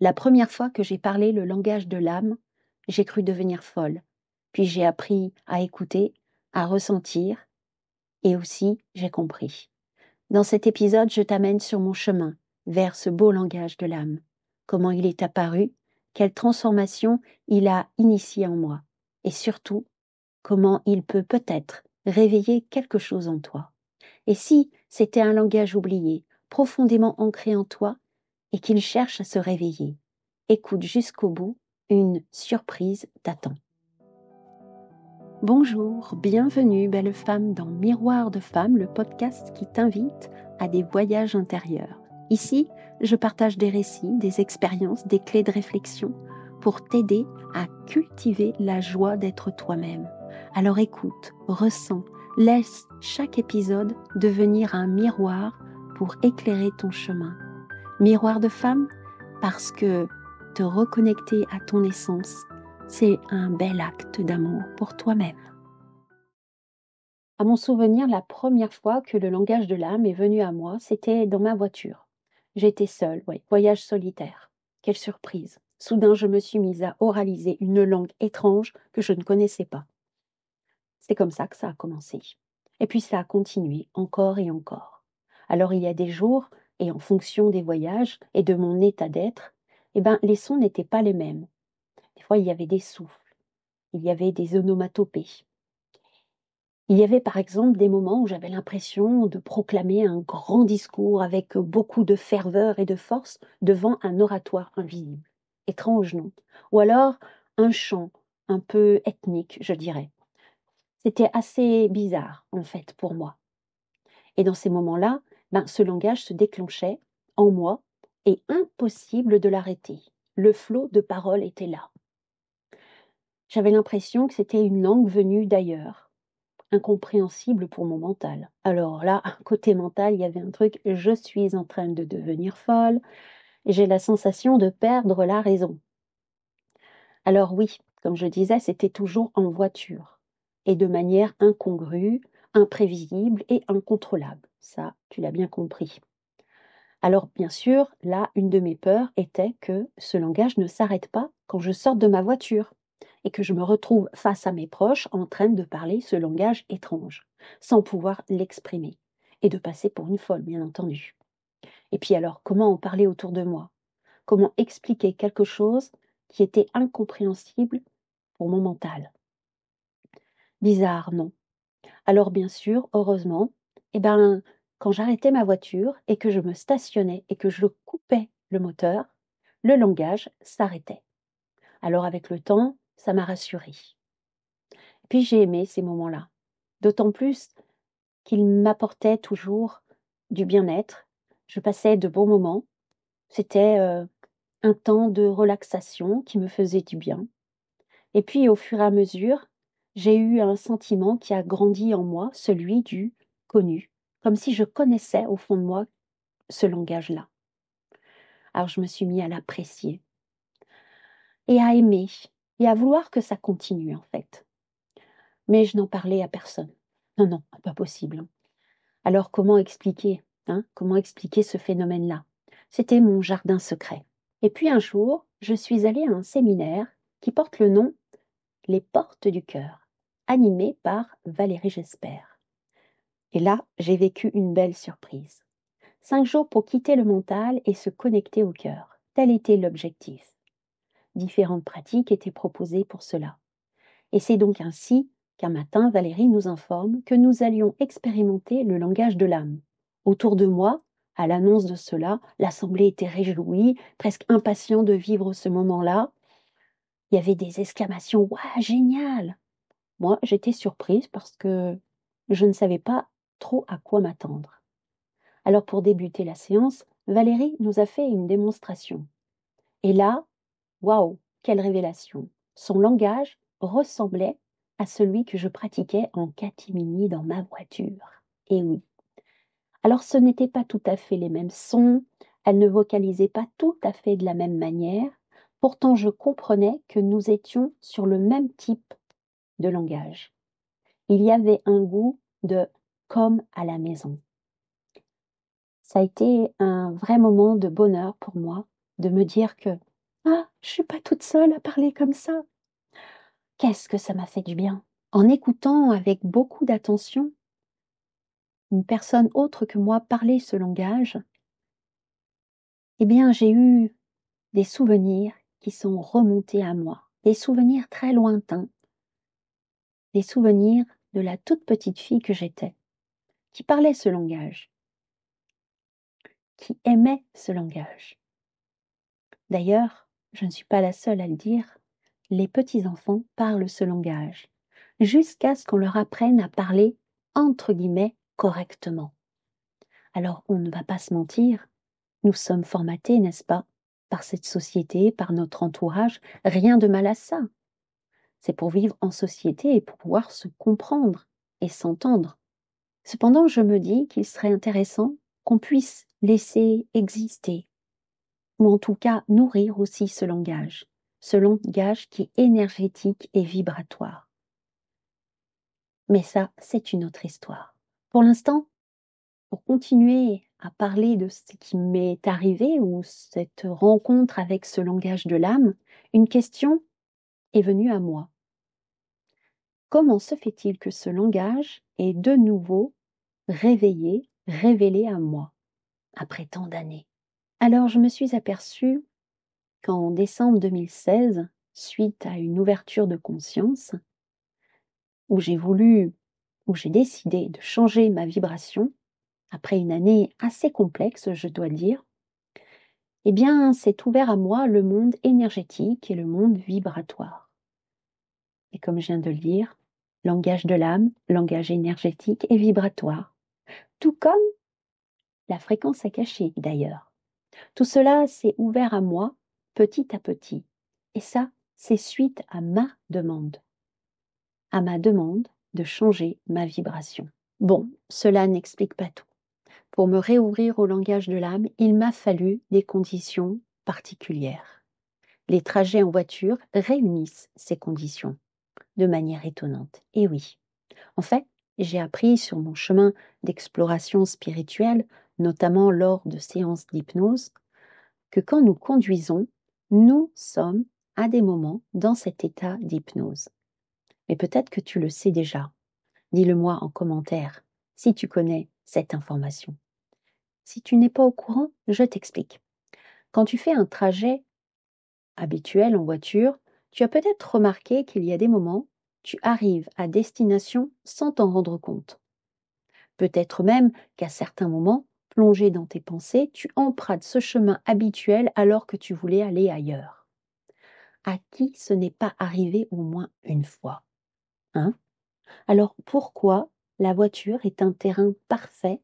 La première fois que j'ai parlé le langage de l'âme, j'ai cru devenir folle. Puis j'ai appris à écouter, à ressentir, et aussi j'ai compris. Dans cet épisode, je t'amène sur mon chemin vers ce beau langage de l'âme. Comment il est apparu, quelle transformation il a initiée en moi, et surtout, comment il peut peut-être réveiller quelque chose en toi. Et si c'était un langage oublié, profondément ancré en toi, et qu'il cherche à se réveiller, écoute jusqu'au bout, une surprise t'attend. Bonjour, bienvenue belle femme dans Miroir de femme, le podcast qui t'invite à des voyages intérieurs. Ici, je partage des récits, des expériences, des clés de réflexion pour t'aider à cultiver la joie d'être toi-même. Alors écoute, ressens, laisse chaque épisode devenir un miroir pour éclairer ton chemin. Miroir de femme, parce que te reconnecter à ton essence, c'est un bel acte d'amour pour toi-même. À mon souvenir, la première fois que le langage de l'âme est venu à moi, c'était dans ma voiture. J'étais seule, voyage solitaire. Quelle surprise! Soudain, je me suis mise à oraliser une langue étrange que je ne connaissais pas. C'est comme ça que ça a commencé. Et puis ça a continué encore et encore. Alors il y a des jours, et en fonction des voyages et de mon état d'être, les sons n'étaient pas les mêmes. Des fois, il y avait des souffles, il y avait des onomatopées. Il y avait par exemple des moments où j'avais l'impression de proclamer un grand discours avec beaucoup de ferveur et de force devant un oratoire invisible. Étrange, non? Ou alors un chant un peu ethnique, je dirais. C'était assez bizarre, en fait, pour moi. Et dans ces moments-là, ce langage se déclenchait en moi et impossible de l'arrêter. Le flot de paroles était là. J'avais l'impression que c'était une langue venue d'ailleurs, incompréhensible pour mon mental. Alors là, côté mental, il y avait un truc, je suis en train de devenir folle, et j'ai la sensation de perdre la raison. Alors oui, comme je disais, c'était toujours en voiture, et de manière incongrue, imprévisible et incontrôlable. Ça, tu l'as bien compris. Alors bien sûr, là, une de mes peurs était que ce langage ne s'arrête pas quand je sorte de ma voiture et que je me retrouve face à mes proches en train de parler ce langage étrange, sans pouvoir l'exprimer, et de passer pour une folle, bien entendu. Et puis alors, comment en parler autour de moi? Comment expliquer quelque chose qui était incompréhensible pour mon mental? Bizarre, non? Alors bien sûr, heureusement, quand j'arrêtais ma voiture et que je me stationnais et que je coupais le moteur, le langage s'arrêtait. Alors avec le temps, ça m'a rassurée. Puis j'ai aimé ces moments-là, d'autant plus qu'ils m'apportaient toujours du bien-être. Je passais de bons moments. C'était un temps de relaxation qui me faisait du bien. Et puis au fur et à mesure, j'ai eu un sentiment qui a grandi en moi, celui du connu, comme si je connaissais au fond de moi ce langage-là. Alors je me suis mis à l'apprécier et à aimer et à vouloir que ça continue en fait. Mais je n'en parlais à personne. Non, non, pas possible. Alors comment expliquer, comment expliquer ce phénomène-là? C'était mon jardin secret. Et puis un jour, je suis allée à un séminaire qui porte le nom Les Portes du Cœur, animé par Valérie Jesper. Et là, j'ai vécu une belle surprise. 5 jours pour quitter le mental et se connecter au cœur. Tel était l'objectif. Différentes pratiques étaient proposées pour cela. Et c'est donc ainsi qu'un matin, Valérie nous informe que nous allions expérimenter le langage de l'âme. Autour de moi, à l'annonce de cela, l'assemblée était réjouie, presque impatient de vivre ce moment-là. Il y avait des exclamations « Waouh, génial !» Moi, j'étais surprise parce que je ne savais pas trop à quoi m'attendre. Alors pour débuter la séance, Valérie nous a fait une démonstration. Et là, waouh, quelle révélation! Son langage ressemblait à celui que je pratiquais en catimini dans ma voiture. Et oui. Alors ce n'étaient pas tout à fait les mêmes sons, elle ne vocalisait pas tout à fait de la même manière, pourtant je comprenais que nous étions sur le même type de langage. Il y avait un goût de comme à la maison. Ça a été un vrai moment de bonheur pour moi de me dire que ah, je suis pas toute seule à parler comme ça. Qu'est-ce que ça m'a fait du bien. En écoutant avec beaucoup d'attention une personne autre que moi parler ce langage, eh bien, j'ai eu des souvenirs qui sont remontés à moi, des souvenirs très lointains, des souvenirs de la toute petite fille que j'étais, qui parlait ce langage, qui aimait ce langage. D'ailleurs, je ne suis pas la seule à le dire, les petits-enfants parlent ce langage, jusqu'à ce qu'on leur apprenne à parler entre guillemets correctement. Alors on ne va pas se mentir, nous sommes formatés, n'est-ce pas, par cette société, par notre entourage, rien de mal à ça. C'est pour vivre en société et pour pouvoir se comprendre et s'entendre. Cependant, je me dis qu'il serait intéressant qu'on puisse laisser exister, ou en tout cas nourrir aussi ce langage qui est énergétique et vibratoire. Mais ça, c'est une autre histoire. Pour l'instant, pour continuer à parler de ce qui m'est arrivé ou cette rencontre avec ce langage de l'âme, une question est venue à moi. Comment se fait-il que ce langage est de nouveau révélé à moi, après tant d'années? Alors je me suis aperçue qu'en décembre 2016, suite à une ouverture de conscience, où j'ai décidé de changer ma vibration, après une année assez complexe, je dois dire, eh bien, s'est ouvert à moi le monde énergétique et le monde vibratoire. Et comme je viens de le dire, langage de l'âme, langage énergétique et vibratoire. Tout comme la fréquence akashique d'ailleurs. Tout cela s'est ouvert à moi petit à petit. Et ça, c'est suite à ma demande. À ma demande de changer ma vibration. Bon, cela n'explique pas tout. Pour me réouvrir au langage de l'âme, il m'a fallu des conditions particulières. Les trajets en voiture réunissent ces conditions de manière étonnante. Et oui, en fait, j'ai appris sur mon chemin d'exploration spirituelle, notamment lors de séances d'hypnose, que quand nous conduisons, nous sommes à des moments dans cet état d'hypnose. Mais peut-être que tu le sais déjà. Dis-le-moi en commentaire si tu connais cette information. Si tu n'es pas au courant, je t'explique. Quand tu fais un trajet habituel en voiture, tu as peut-être remarqué qu'il y a des moments, tu arrives à destination sans t'en rendre compte. Peut-être même qu'à certains moments, plongé dans tes pensées, tu empruntes ce chemin habituel alors que tu voulais aller ailleurs. À qui ce n'est pas arrivé au moins une fois, hein? Alors pourquoi la voiture est un terrain parfait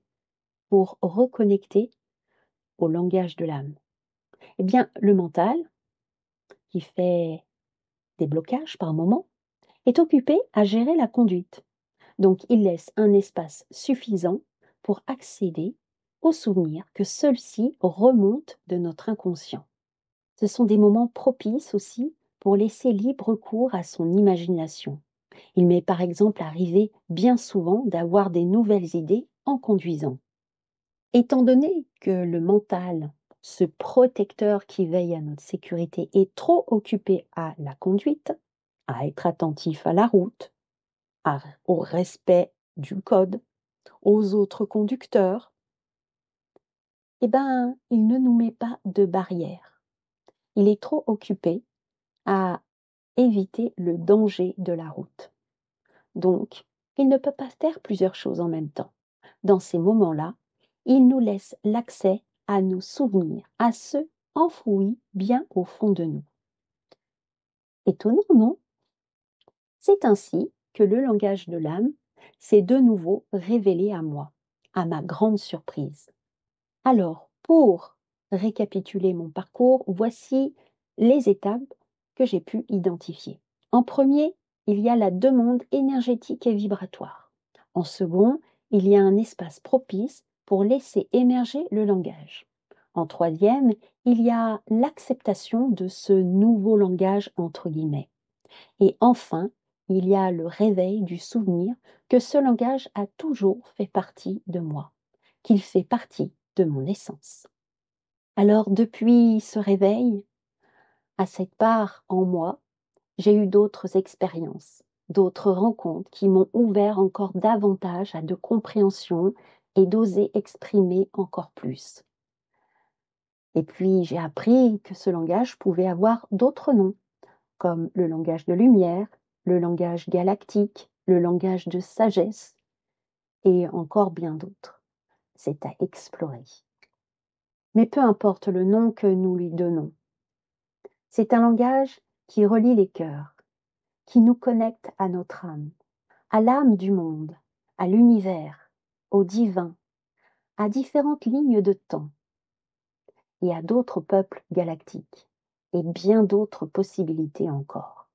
pour reconnecter au langage de l'âme? Eh bien, le mental, qui fait des blocages par moment, est occupé à gérer la conduite. Donc, il laisse un espace suffisant pour accéder aux souvenirs que ceux-ci remontent de notre inconscient. Ce sont des moments propices aussi pour laisser libre cours à son imagination. Il m'est par exemple arrivé bien souvent d'avoir des nouvelles idées en conduisant. Étant donné que le mental, ce protecteur qui veille à notre sécurité, est trop occupé à la conduite, à être attentif à la route, au respect du code, aux autres conducteurs, eh ben, il ne nous met pas de barrière. Il est trop occupé à éviter le danger de la route. Donc, il ne peut pas faire plusieurs choses en même temps. Dans ces moments-là, il nous laisse l'accès à nos souvenirs, à ceux enfouis bien au fond de nous. Étonnant, non? C'est ainsi que le langage de l'âme s'est de nouveau révélé à moi, à ma grande surprise. Alors, pour récapituler mon parcours, voici les étapes que j'ai pu identifier. En premier, il y a la demande énergétique et vibratoire. En second, il y a un espace propice pour laisser émerger le langage. En troisième, il y a l'acceptation de ce nouveau langage entre guillemets. Et enfin, il y a le réveil du souvenir que ce langage a toujours fait partie de moi, qu'il fait partie de mon essence. Alors depuis ce réveil, à cette part en moi, j'ai eu d'autres expériences, d'autres rencontres qui m'ont ouvert encore davantage à de compréhension et d'oser exprimer encore plus. Et puis j'ai appris que ce langage pouvait avoir d'autres noms, comme le langage de lumière, le langage galactique, le langage de sagesse et encore bien d'autres. C'est à explorer. Mais peu importe le nom que nous lui donnons, c'est un langage qui relie les cœurs, qui nous connecte à notre âme, à l'âme du monde, à l'univers, au divin, à différentes lignes de temps et à d'autres peuples galactiques et bien d'autres possibilités encore.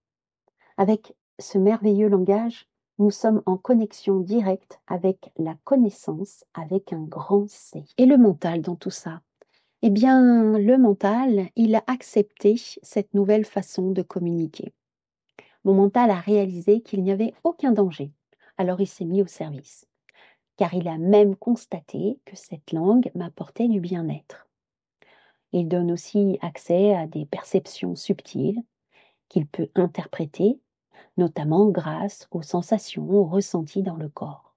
Avec ce merveilleux langage, nous sommes en connexion directe avec la connaissance avec un grand C. Et le mental dans tout ça? Eh bien, le mental, il a accepté cette nouvelle façon de communiquer. Mon mental a réalisé qu'il n'y avait aucun danger, alors il s'est mis au service, car il a même constaté que cette langue m'apportait du bien-être. Il donne aussi accès à des perceptions subtiles qu'il peut interpréter, notamment grâce aux sensations ressenties dans le corps.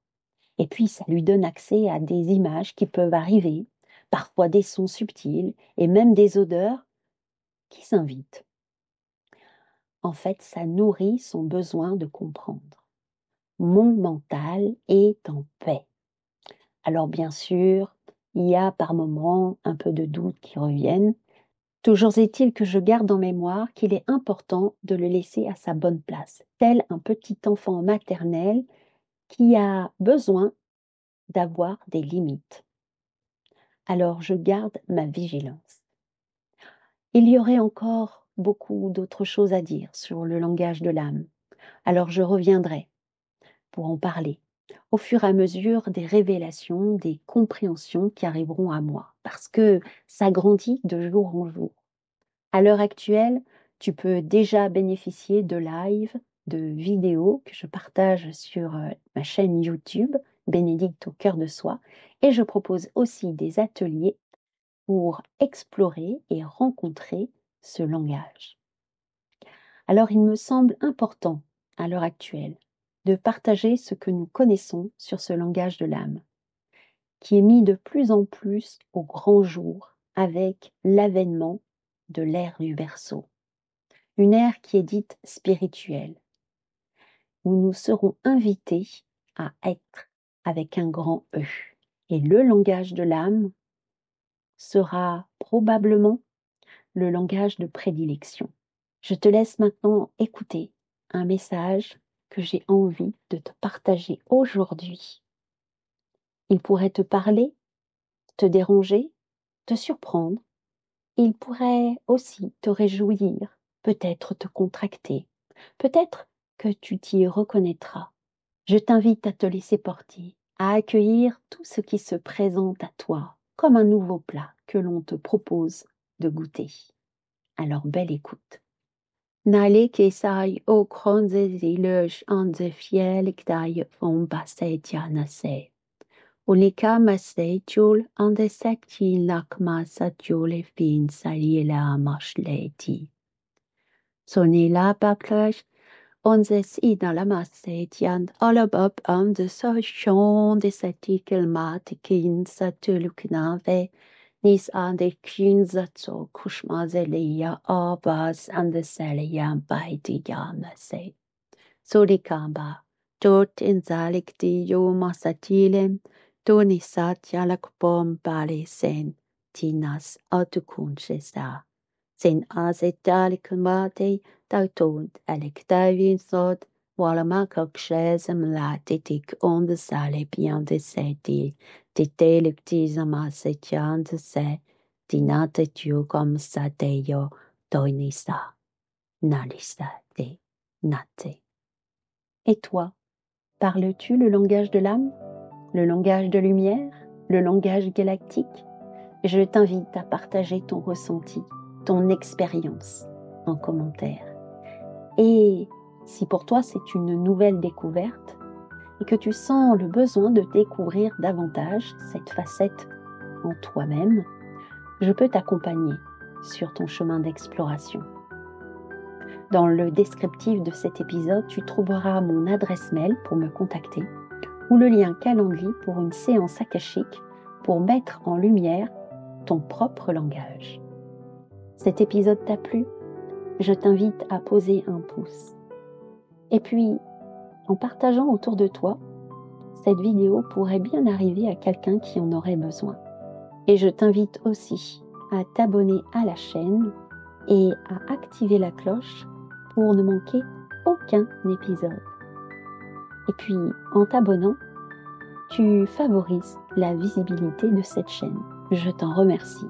Et puis, ça lui donne accès à des images qui peuvent arriver, parfois des sons subtils et même des odeurs qui s'invitent. En fait, ça nourrit son besoin de comprendre. Mon mental est en paix. Alors bien sûr, il y a par moments un peu de doute qui reviennent. Toujours est-il que je garde en mémoire qu'il est important de le laisser à sa bonne place, tel un petit enfant maternel qui a besoin d'avoir des limites. Alors je garde ma vigilance. Il y aurait encore beaucoup d'autres choses à dire sur le langage de l'âme. Alors je reviendrai pour en parler au fur et à mesure des révélations, des compréhensions qui arriveront à moi, parce que ça grandit de jour en jour. À l'heure actuelle, tu peux déjà bénéficier de live, de vidéos que je partage sur ma chaîne YouTube, Bénédicte au cœur de soi, et je propose aussi des ateliers pour explorer et rencontrer ce langage. Alors il me semble important, à l'heure actuelle, de partager ce que nous connaissons sur ce langage de l'âme, qui est mis de plus en plus au grand jour avec l'avènement de l'ère du Verseau, une ère qui est dite spirituelle, où nous serons invités à être avec un grand E. Et le langage de l'âme sera probablement le langage de prédilection. Je te laisse maintenant écouter un message que j'ai envie de te partager aujourd'hui. Il pourrait te parler, te déranger, te surprendre. Il pourrait aussi te réjouir, peut-être te contracter. Peut-être que tu t'y reconnaîtras. Je t'invite à te laisser porter, à accueillir tout ce qui se présente à toi comme un nouveau plat que l'on te propose de goûter. Alors belle écoute. Nale que sai o kronze zilöch an ze fielig dai von basetianase. Unika masetiul an de sekti lakma satiole fin saliela mashleti. Sonila baklöch onzes ina la masetian alabab an de sochon de setikel matikin satuluknave Nis an de kynzatso kushmazelia abas an de seliam baiti yamase. Solikamba, tot in zalik di yo masatilem, tonisat yalakbom bale sen, tinas autokunchesa. Sen azetalik mate, tautod alik davin sod, wala makakshesem la titik on de sale bien de seti. Titelik tisama setjan de se, tinate tu comme sa deyo, toinisa, nalisa de nate. Et toi, parles-tu le langage de l'âme, le langage de lumière, le langage galactique? Je t'invite à partager ton ressenti, ton expérience en commentaire. Et si pour toi c'est une nouvelle découverte et que tu sens le besoin de découvrir davantage cette facette en toi-même, je peux t'accompagner sur ton chemin d'exploration. Dans le descriptif de cet épisode, tu trouveras mon adresse mail pour me contacter ou le lien Calendly pour une séance akashique pour mettre en lumière ton propre langage. Cet épisode t'a plu? Je t'invite à poser un pouce. Et puis, en partageant autour de toi, cette vidéo pourrait bien arriver à quelqu'un qui en aurait besoin. Et je t'invite aussi à t'abonner à la chaîne et à activer la cloche pour ne manquer aucun épisode. Et puis, en t'abonnant, tu favorises la visibilité de cette chaîne. Je t'en remercie.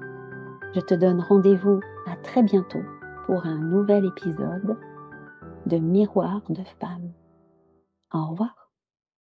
Je te donne rendez-vous à très bientôt pour un nouvel épisode de Miroir de Femme. Au revoir.